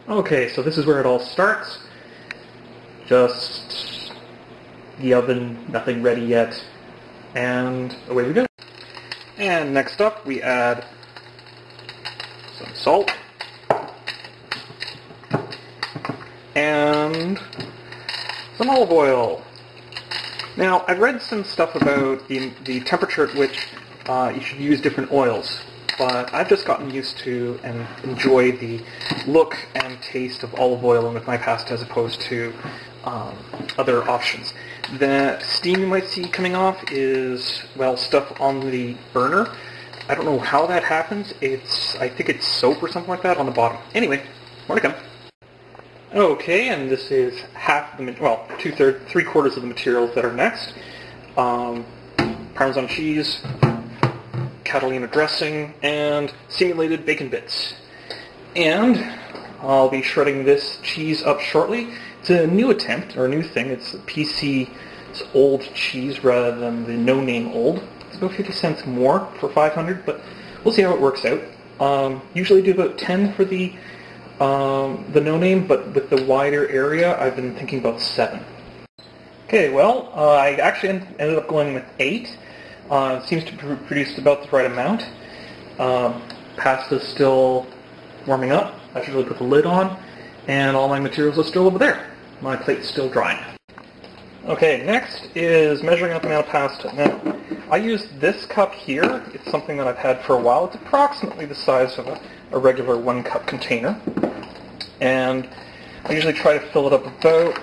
Okay, so this is where it all starts. Just the oven, nothing ready yet, and away we go. And next up we add some salt and some olive oil. Now, I've read some stuff about the temperature at which you should use different oils, but I've just gotten used to and enjoy the look and taste of olive oil with my pasta as opposed to other options. The steam you might see coming off is, well, stuff on the burner. I don't know how that happens. I think it's soap or something like that on the bottom. Anyway, more to come. Okay, and this is half the, well, three-quarters of the materials that are next. Parmesan cheese, Catalina dressing, and simulated bacon bits. And I'll be shredding this cheese up shortly. It's a new attempt, or a new thing. It's PC's old cheese rather than the no-name old. It's about 50 cents more for 500, but we'll see how it works out. Usually do about 10 for the no-name, but with the wider area, I've been thinking about 7. Okay, well, I actually ended up going with 8. It seems to produce about the right amount. Pasta's still warming up. I should really put the lid on, and all my materials are still over there. My plate's still drying. Okay, next is measuring out the amount of pasta. Now, I use this cup here. It's something that I've had for a while. It's approximately the size of a regular 1-cup container. And I usually try to fill it up about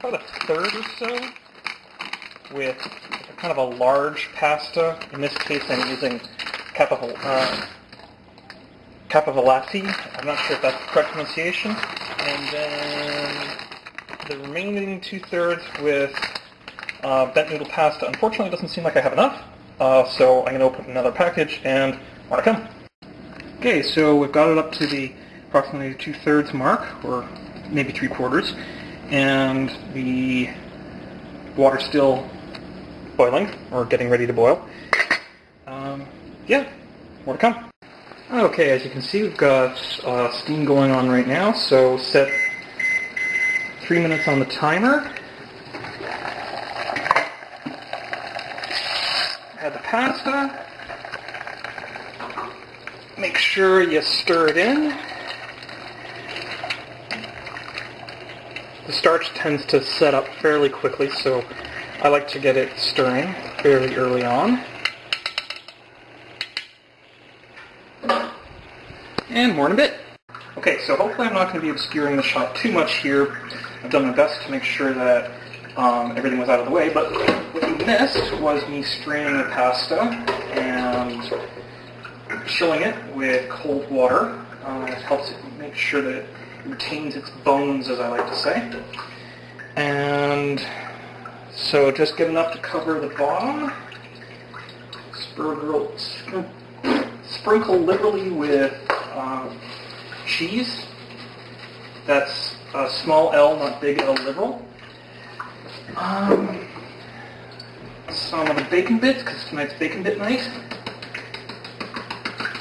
a third or so with kind of a large pasta. In this case, I'm using Capivolati. I'm not sure if that's the correct pronunciation. And then the remaining 2/3 with bent noodle pasta. Unfortunately, it doesn't seem like I have enough, so I'm going to open another package and more to come. Okay, so we've got it up to the approximately 2/3 mark, or maybe 3/4, and the water's still boiling, or getting ready to boil. Yeah, more to come. Okay, as you can see, we've got steam going on right now, so set 3 minutes on the timer. Add the pasta. Make sure you stir it in. The starch tends to set up fairly quickly, so I like to get it stirring fairly early on. And more in a bit. Okay, so hopefully I'm not going to be obscuring the shot too much here. I've done my best to make sure that everything was out of the way, but what you missed was me straining the pasta and chilling it with cold water. It helps it make sure that it retains its bones, as I like to say. And so just get enough to cover the bottom. Sprinkle liberally with cheese. That's a small L, not big L liberal. Some of the bacon bits, because tonight's bacon bit night.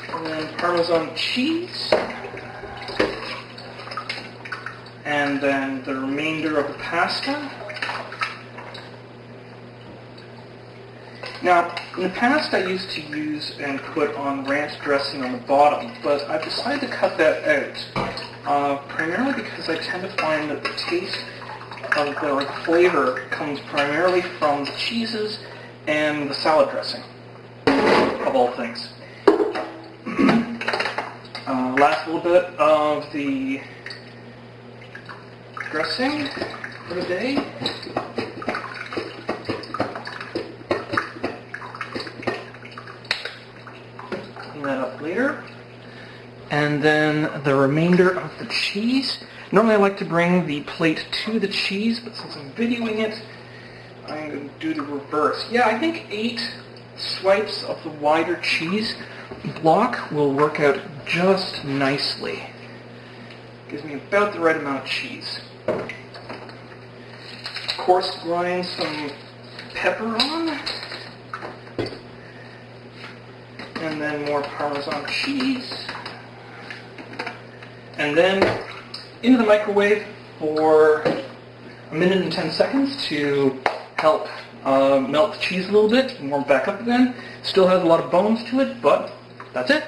And then Parmesan cheese. And then the remainder of the pasta. Now, in the past I used to use and put on ranch dressing on the bottom, but I've decided to cut that out, primarily because I tend to find that the taste of the flavor comes primarily from the cheeses and the salad dressing, of all things. Last little bit of the dressing for the day. Clean that up later. And then the remainder of the cheese. Normally I like to bring the plate to the cheese, but since I'm videoing it, I'm going to do the reverse. Yeah, I think 8 swipes of the wider cheese block will work out just nicely. Gives me about the right amount of cheese. Of course, grind some pepper on. And and then more Parmesan cheese. And then into the microwave for 1 minute and 10 seconds to help melt the cheese a little bit and warm it back up again. Still has a lot of bones to it, but that's it.